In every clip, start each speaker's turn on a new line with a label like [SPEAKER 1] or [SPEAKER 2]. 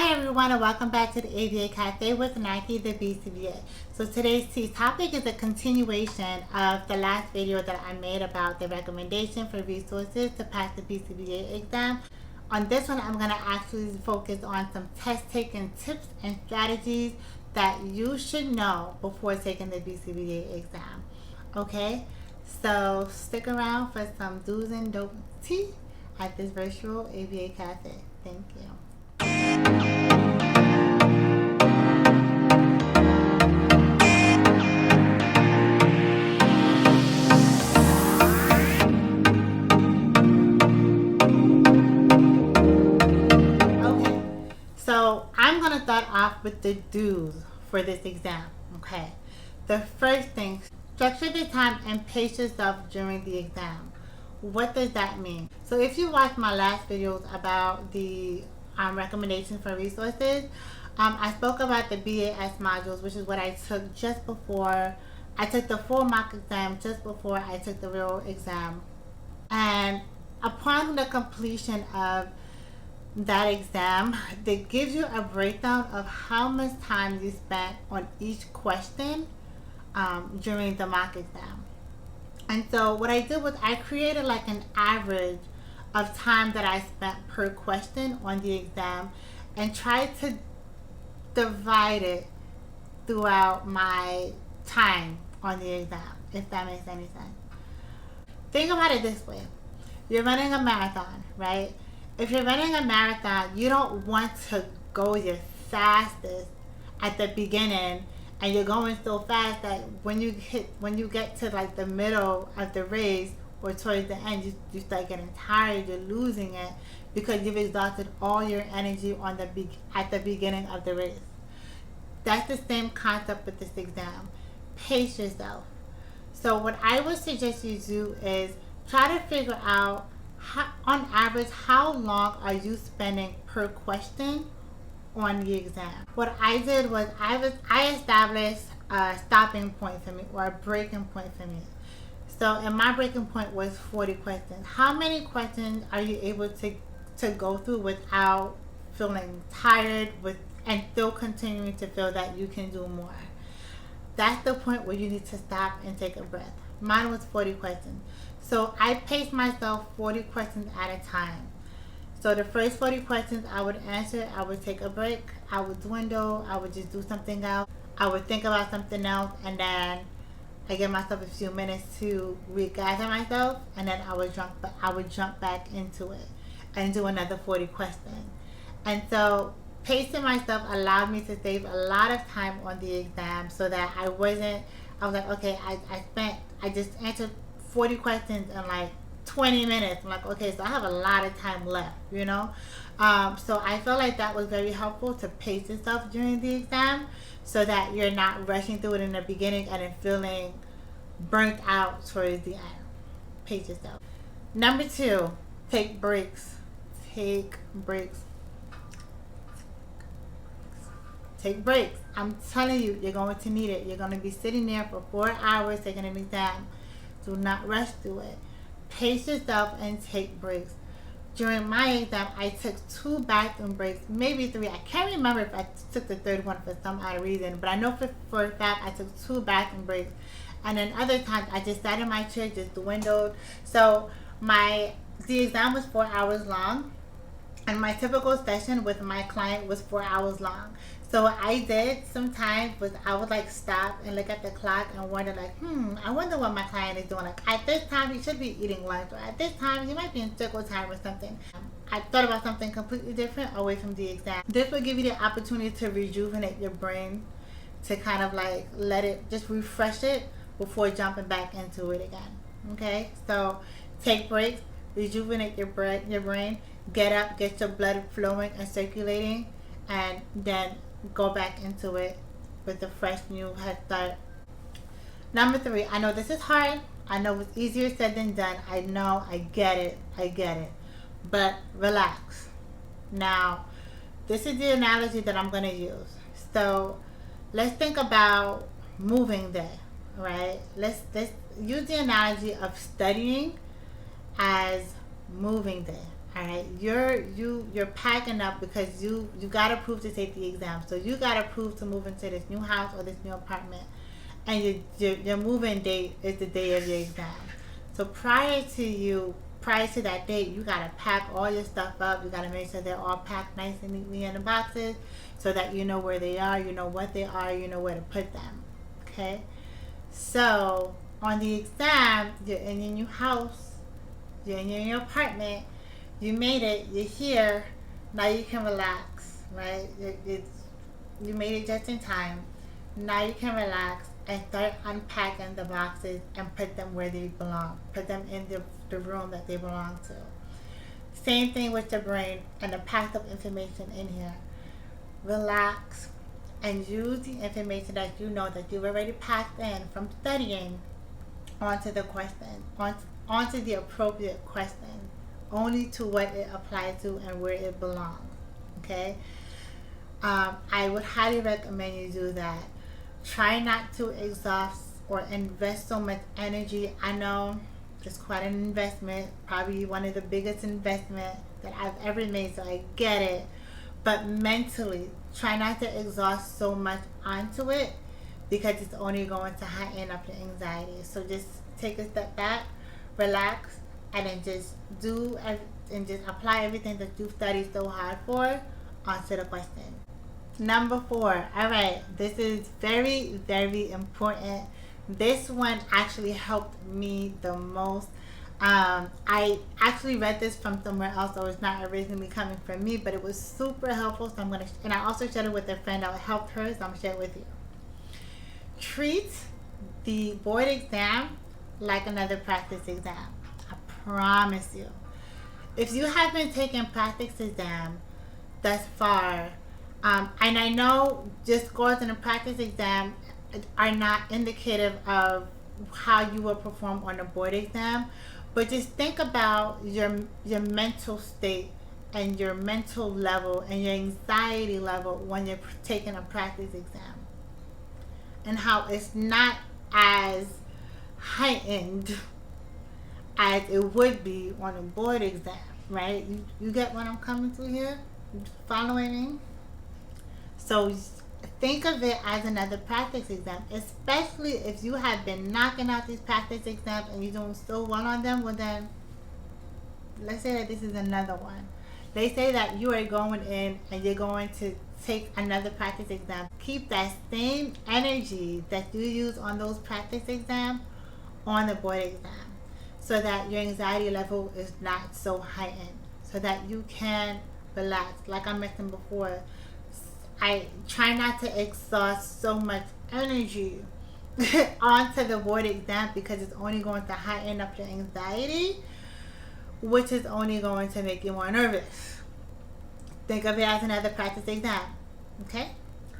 [SPEAKER 1] Hi everyone, and welcome back to the ABA Cafe with Nike, the BCBA. So today's topic is a continuation of the last video that I made about the recommendation for resources to pass the BCBA exam. On this one, I'm going to actually focus on some test taking tips and strategies that you should know before taking the BCBA exam. Okay, so stick around for some do's and don'ts tea at this virtual ABA Cafe. Thank you. So I'm going to start off with the do's for this exam. Okay, the first thing, structure the time and pace yourself during the exam. What does that mean? So if you watch my last videos about the recommendations for resources, I spoke about the BAS modules, which is what I took just before I took the full mock exam, just before I took the real exam. And upon the completion of that exam, they give you a breakdown of how much time you spent on each question during the mock exam. And so what I did was I created like an average of time that I spent per question on the exam and tried to divide it throughout my time on the exam, if that makes any sense. Think about it this way. You're running a marathon, right? If you're running a marathon, you don't want to go your fastest at the beginning, and you're going so fast that when you get to like the middle of the race or towards the end, you start getting tired, you're losing it because you've exhausted all your energy at the beginning of the race. That's the same concept with this exam. Pace yourself. So what I would suggest you do is try to figure out on average how long are you spending per question on the exam. What I did was I established a stopping point for me, or a breaking point for me. So, and my breaking point was 40 questions. How many questions are you able to go through without feeling tired and still continuing to feel that you can do more? That's the point where you need to stop and take a breath. Mine was 40 questions. So I paced myself 40 questions at a time. So the first 40 questions I would answer, I would take a break, I would dwindle, I would just do something else, I would think about something else, and then I give myself a few minutes to regather myself, and then I would jump back into it and do another 40 questions. And so pacing myself allowed me to save a lot of time on the exam, so that I was like, okay, I just answered 40 questions in like 20 minutes. I'm like, okay, so I have a lot of time left, you know? So I feel like that was very helpful to pace yourself during the exam so that you're not rushing through it in the beginning and then feeling burnt out towards the end. Pace yourself. Number 2, take breaks. Take breaks. Take breaks. I'm telling you, you're going to need it. You're going to be sitting there for 4 hours taking an exam. Do not rush through it. Pace yourself and take breaks. During my exam, I took 2 bathroom breaks, maybe 3. I can't remember if I took the third one for some odd reason, but I know for a fact I took 2 bathroom breaks. And then other times I just sat in my chair, just dwindled. So the exam was 4 hours long, and my typical session with my client was 4 hours long. So what I did sometimes was I would like stop and look at the clock and wonder like, I wonder what my client is doing. Like at this time he should be eating lunch, or at this time he might be in circle time or something. I thought about something completely different away from the exam. This will give you the opportunity to rejuvenate your brain, to kind of like let it, just refresh it before jumping back into it again. Okay, so take breaks, rejuvenate your brain, get up, get your blood flowing and circulating, and then go back into it with a fresh new head start. Number 3, I know this is hard. I know it's easier said than done. I know, I get it. But relax. Now, this is the analogy that I'm going to use. So, let's think about moving day, right? Let's use the analogy of studying as moving day. All right, you're packing up because you got approved to take the exam. So you got approved to move into this new house or this new apartment, and your moving date is the day of your exam. So prior to that date, you gotta pack all your stuff up. You gotta make sure they're all packed nice and neatly in the boxes, so that you know where they are, you know what they are, you know where to put them. Okay. So on the exam, you're in your new house, you're in your new apartment. You made it, you're here, now you can relax, right? You made it just in time. Now you can relax and start unpacking the boxes and put them where they belong. Put them in the room that they belong to. Same thing with your brain and the packed up information in here. Relax and use the information that you know that you've already packed in from studying onto the question, onto the appropriate question. Only to what it applies to and where it belongs. Okay, I would highly recommend you do that. Try not to exhaust or invest so much energy. I know it's quite an investment, probably one of the biggest investment that I've ever made, so I get it. But mentally, try not to exhaust so much onto it, because it's only going to heighten up your anxiety. So just take a step back, relax, and then just apply everything that you've studied so hard for onto the question. Number 4. All right, this is very, very important. This one actually helped me the most. I actually read this from somewhere else, so it's not originally coming from me, but it was super helpful. So and I also shared it with a friend that helped her, so I'm gonna share it with you. Treat the board exam like another practice exam. Promise you. If you have been taking practice exam thus far, and I know just scores in a practice exam are not indicative of how you will perform on a board exam, but just think about your mental state and your mental level and your anxiety level when you're taking a practice exam, and how it's not as heightened as it would be on a board exam, right? You get what I'm coming to here? You following me? So think of it as another practice exam, especially if you have been knocking out these practice exams and you're doing so well on them. Well then, let's say that this is another one. They say that you are going in and you're going to take another practice exam. Keep that same energy that you use on those practice exams on the board exam, so that your anxiety level is not so heightened, so that you can relax. Like I mentioned before, I try not to exhaust so much energy onto the board exam, because it's only going to heighten up your anxiety, which is only going to make you more nervous. Think of it as another practice exam. Okay?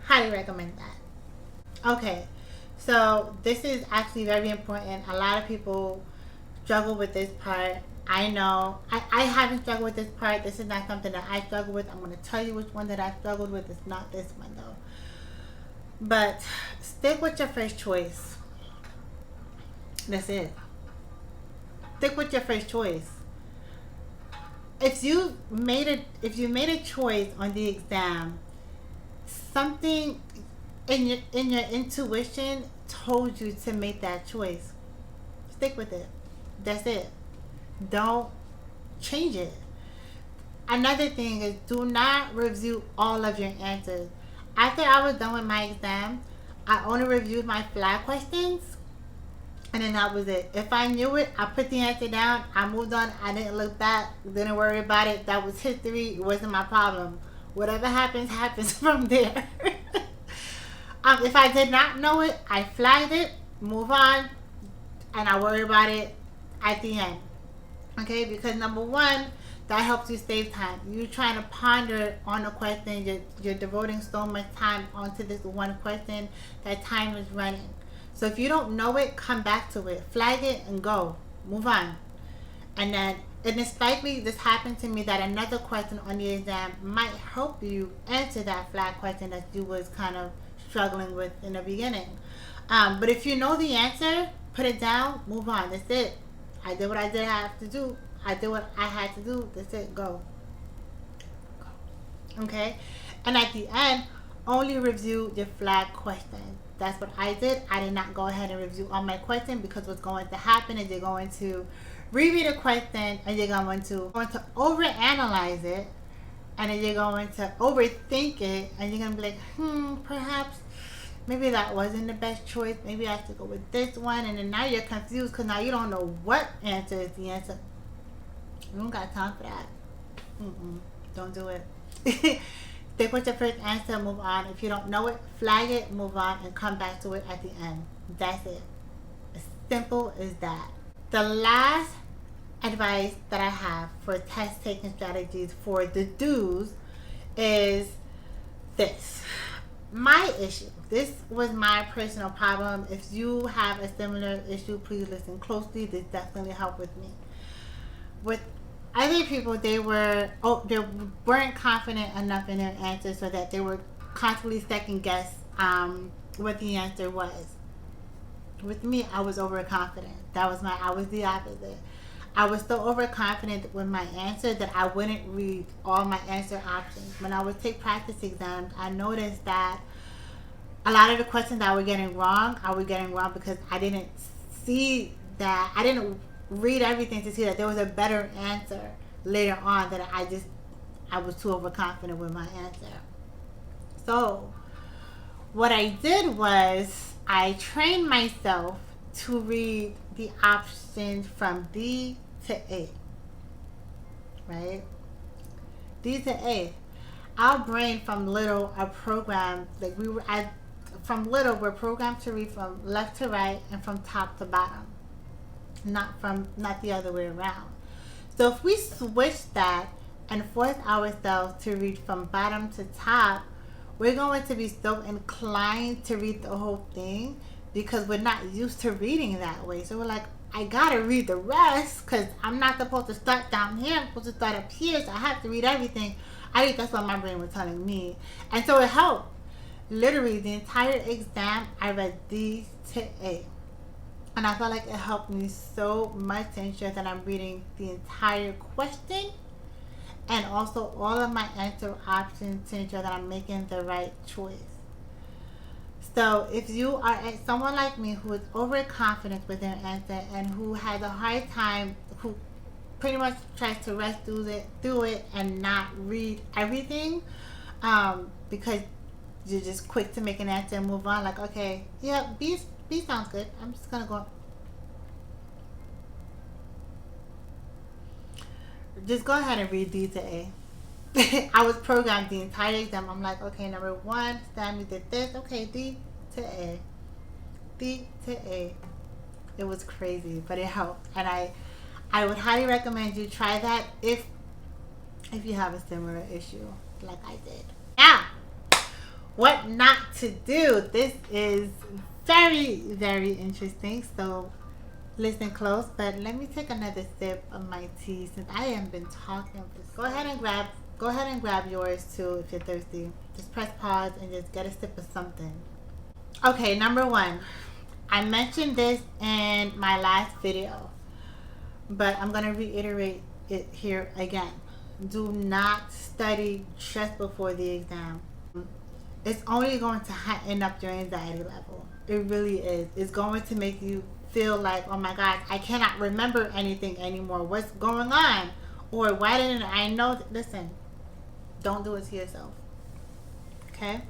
[SPEAKER 1] Highly recommend that. Okay, so this is actually very important. A lot of people struggle with this part. I know I haven't struggled with this part. This is not something that I struggle with. I'm going to tell you which one that I struggled with. It's not this one though. But stick with your first choice. That's it. Stick with your first choice. If you made a choice on the exam, something in your intuition told you to make that choice. Stick with it. That's it. Don't change it. Another thing is, do not review all of your answers. After I was done with my exam, I only reviewed my flag questions, and then that was it. If I knew it, I put the answer down, I moved on, I didn't look back, didn't worry about it. That was history. It wasn't my problem. Whatever happens, happens from there. If I did not know it, I flagged it, move on, and I worry about it at the end. Okay, because number one, that helps you save time. You're trying to ponder on a question, you're devoting so much time onto this one question that time is running. So if you don't know it, come back to it, flag it, and go, move on. And it's likely, this happened to me, that another question on the exam might help you answer that flag question that you was kind of struggling with in the beginning. But if you know the answer, put it down, move on. That's it. I did what I did have to do. I did what I had to do. That's it. Go. Okay? And at the end, only review your flag questions. That's what I did. I did not go ahead and review all my questions, because what's going to happen is you're going to reread a question and you're going to overanalyze it, and then you're going to overthink it, and you're going to be like, perhaps maybe that wasn't the best choice. Maybe I should go with this one. And then now you're confused because now you don't know what answer is the answer. You don't got time for that. Don't do it. Stick with your first answer, move on. If you don't know it, flag it, move on, and come back to it at the end. That's it. As simple as that. The last advice that I have for test taking strategies for the do's is this. My issue. This was my personal problem. If you have a similar issue, please listen closely. This definitely helped with me. With other people, they weren't confident enough in their answer, so that they were constantly second guess what the answer was. With me, I was overconfident. I was the opposite. I was so overconfident with my answer that I wouldn't read all my answer options. When I would take practice exams, I noticed that a lot of the questions I was getting wrong because I didn't see that. I didn't read everything to see that there was a better answer later on, that I was too overconfident with my answer. So what I did was I trained myself to read the options from D to A. Right? D to A. Our brain from little are programmed, like from little we're programmed to read from left to right and from top to bottom. Not the other way around. So if we switch that and force ourselves to read from bottom to top, we're going to be so inclined to read the whole thing, because we're not used to reading that way. So we're like, I gotta read the rest, because I'm not supposed to start down here. I'm supposed to start up here, so I have to read everything. I think that's what my brain was telling me. And so it helped. Literally, the entire exam, I read D to A. And I felt like it helped me so much to ensure that I'm reading the entire question, and also all of my answer options to ensure that I'm making the right choice. So if you are someone like me who is overconfident with their answer and who has a hard time, who pretty much tries to rush through it and not read everything, because you're just quick to make an answer and move on, like, okay, yeah, B sounds good, I'm just gonna go. Just go ahead and read D to A. I was programmed the entire exam. I'm like, okay, number one, Sammy did this. Okay, D to A. D to A. It was crazy, but it helped. And I would highly recommend you try that if you have a similar issue like I did. Now, what not to do. This is very, very interesting. So listen close, but let me take another sip of my tea since I haven't been talking. Go ahead and grab yours too if you're thirsty. Just press pause and just get a sip of something. Okay, number one. I mentioned this in my last video, but I'm gonna reiterate it here again. Do not study just before the exam. It's only going to heighten up your anxiety level. It really is. It's going to make you feel like, oh my God, I cannot remember anything anymore. What's going on? Or why didn't I know? Listen, don't do it to yourself. Okay?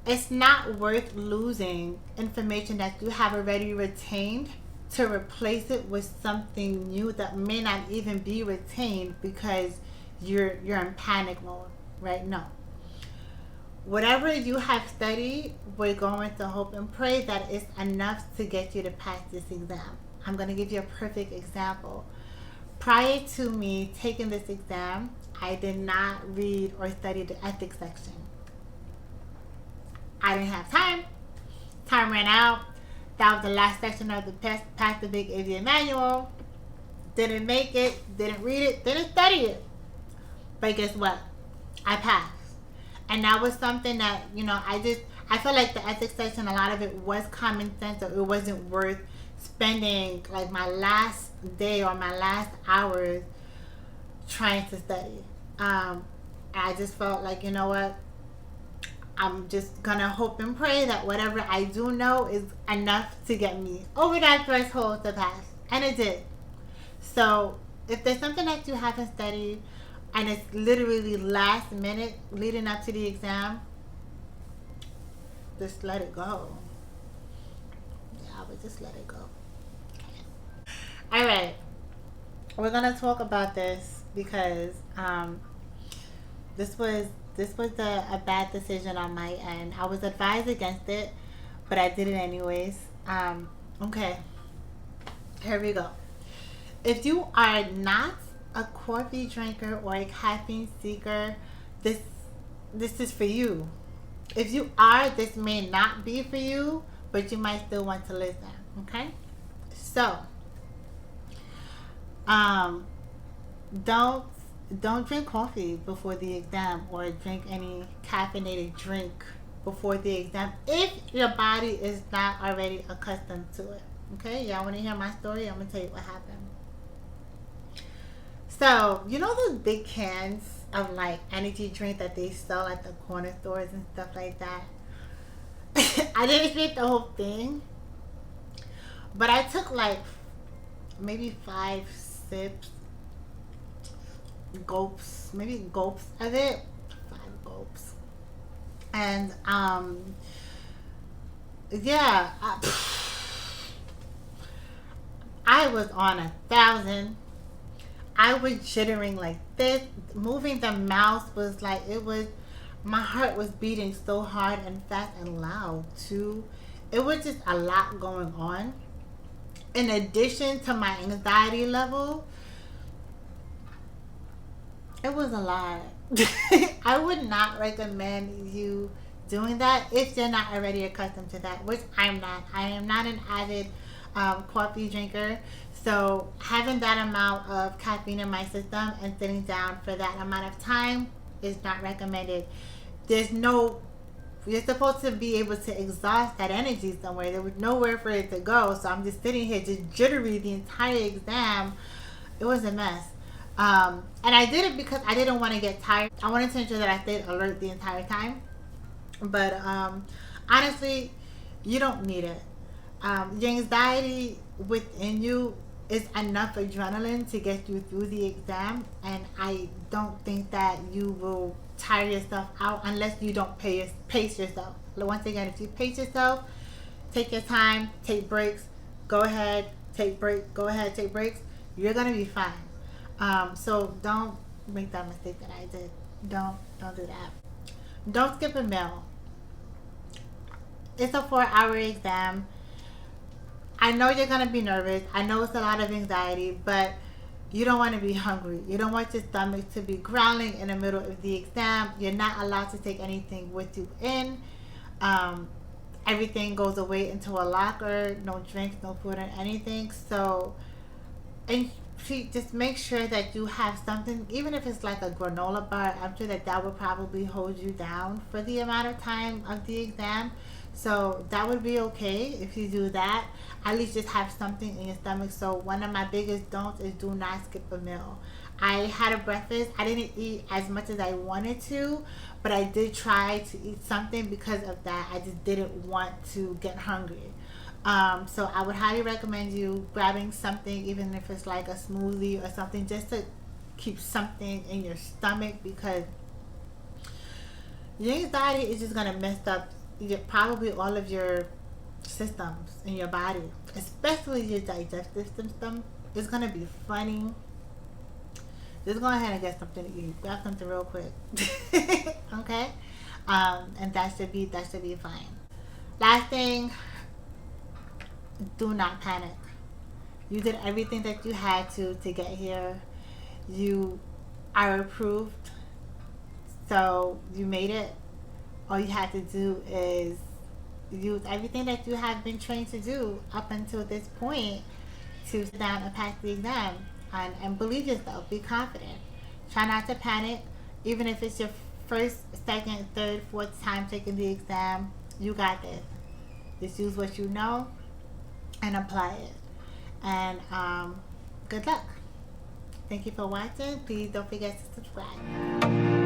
[SPEAKER 1] It's not worth losing information that you have already retained to replace it with something new that may not even be retained because you're in panic mode. Right? No. Whatever you have studied, we're going to hope and pray that it's enough to get you to pass this exam. I'm going to give you a perfect example. Prior to me taking this exam, I did not read or study the ethics section. I didn't have time. Time ran out. That was the last section of the Pass the Big Avian Manual. Didn't make it. Didn't read it. Didn't study it. But guess what? I passed. And that was something that, I felt like the ethics section, a lot of it was common sense, so it wasn't worth spending like my last day or my last hours trying to study. I just felt like, you know what, I'm just gonna hope and pray that whatever I do know is enough to get me over that threshold to pass. And it did. So if there's something that you haven't studied and it's literally last minute leading up to the exam, just let it go. Yeah, I would just let it go. All right. We're gonna talk about this because this was a bad decision on my end. I was advised against it, but I did it anyways. Okay, here we go. If you are not a coffee drinker or a caffeine seeker, this is for you. If you are, this may not be for you, but you might still want to listen. Okay, so don't drink coffee before the exam or drink any caffeinated drink before the exam if your body is not already accustomed to it. Okay, y'all want to hear my story? I'm gonna tell you what happened. So you know those big cans of like energy drink that they sell at the corner stores and stuff like that? I didn't drink the whole thing, but I took like maybe 5 sips, gulps, maybe gulps of it, 5 gulps, and yeah, I was on 1,000. I was jittering like this. Moving the mouse was like, it was, my heart was beating so hard and fast and loud too. It was just a lot going on. In addition to my anxiety level, it was a lot. I would not recommend you doing that if you're not already accustomed to that, which I'm not. I am not an avid coffee drinker. So having that amount of caffeine in my system and sitting down for that amount of time is not recommended. You're supposed to be able to exhaust that energy somewhere. There was nowhere for it to go. So I'm just sitting here just jittery the entire exam. It was a mess. And I did it because I didn't want to get tired. I wanted to ensure that I stayed alert the entire time. But honestly, you don't need it. The anxiety within you is enough adrenaline to get you through the exam, and I don't think that you will tire yourself out unless you don't pace yourself. Once again, if you pace yourself, take your time, take breaks, go ahead, take breaks, you're gonna be fine. So don't make that mistake that I did. Don't do that. Don't skip a meal. It's a 4-hour exam. I know you're going to be nervous. I know it's a lot of anxiety, but you don't want to be hungry. You don't want your stomach to be growling in the middle of the exam. You're not allowed to take anything with you in. Everything goes away into a locker. No drinks, no food, or anything. So, and just make sure that you have something, even if it's like a granola bar. I'm sure that would probably hold you down for the amount of time of the exam. So that would be okay if you do that. At least just have something in your stomach. So one of my biggest don'ts is do not skip a meal. I had a breakfast. I didn't eat as much as I wanted to, but I did try to eat something because of that. I just didn't want to get hungry. So I would highly recommend you grabbing something, even if it's like a smoothie or something, just to keep something in your stomach, because your anxiety is just going to mess up probably all of your systems in your body, especially your digestive system. It's going to be funny. Just go ahead and get something to eat. Grab something real quick. Okay? And that should be fine. Last thing, do not panic. You did everything that you had to get here. You are approved. So you made it. All you have to do is use everything that you have been trained to do up until this point to sit down and pass the exam. And believe yourself. Be confident. Try not to panic. Even if it's your first, second, third, fourth time taking the exam, you got this. Just use what you know and apply it. And good luck. Thank you for watching. Please don't forget to subscribe.